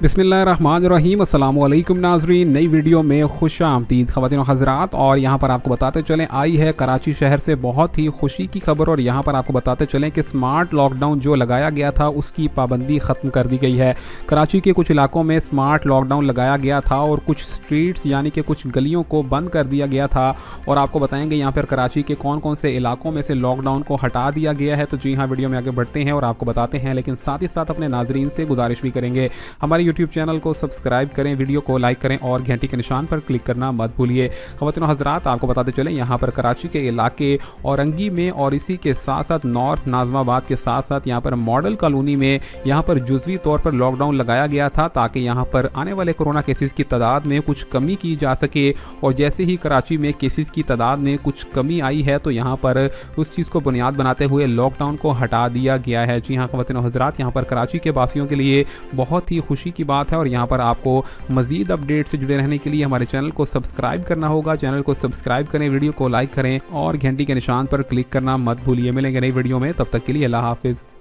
बिस्मिल्लाहिर्रहमानिर्रहीम अस्सलाम वालेकुम नाज़रीन, नई वीडियो में खुश आमदीद ख़वातीन और हज़रात। और यहाँ पर आपको बताते चलें, आई है कराची शहर से बहुत ही खुशी की खबर। और यहाँ पर आपको बताते चलें कि स्मार्ट लॉकडाउन जो लगाया गया था उसकी पाबंदी ख़त्म कर दी गई है। कराची के कुछ इलाकों में स्मार्ट लॉकडाउन लगाया गया था और कुछ स्ट्रीट्स यानी कि कुछ गलियों को बंद कर दिया गया था। और आपको बताएंगे यहाँ पर कराची के कौन कौन से इलाकों में से लॉकडाउन को हटा दिया गया है। तो जी हाँ, वीडियो में आगे बढ़ते हैं और आपको बताते हैं, लेकिन साथ ही साथ अपने नाजरीन से गुजारिश भी करेंगे, हमारे यूट्यूब चैनल को सब्सक्राइब करें, वीडियो को लाइक करें और घंटी के निशान पर क्लिक करना मत भूलिए। ख़वातीन हज़रात, आपको बताते चलें, यहाँ पर कराची के इलाके औरंगी में और इसी के साथ साथ नॉर्थ नाज़माबाद के साथ साथ यहाँ पर मॉडल कॉलोनी में यहाँ पर जुज़वी तौर पर लॉकडाउन लगाया गया था, ताकि यहाँ पर आने वाले कोरोना केसेस की तादाद में कुछ कमी की जा सके। और जैसे ही कराची में केसेस की तादाद में कुछ कमी आई है, तो यहाँ पर उस चीज़ को बुनियाद बनाते हुए लॉकडाउन को हटा दिया गया है। जी हाँ ख़वातीन हज़रात, यहाँ पर कराची के वासियों के लिए बहुत ही खुशी की बात है। और यहाँ पर आपको मज़ीद अपडेट से जुड़े रहने के लिए हमारे चैनल को सब्सक्राइब करना होगा। चैनल को सब्सक्राइब करें, वीडियो को लाइक करें और घंटी के निशान पर क्लिक करना मत भूलिए। मिलेंगे नई वीडियो में, तब तक के लिए अल्लाह हाफिज़।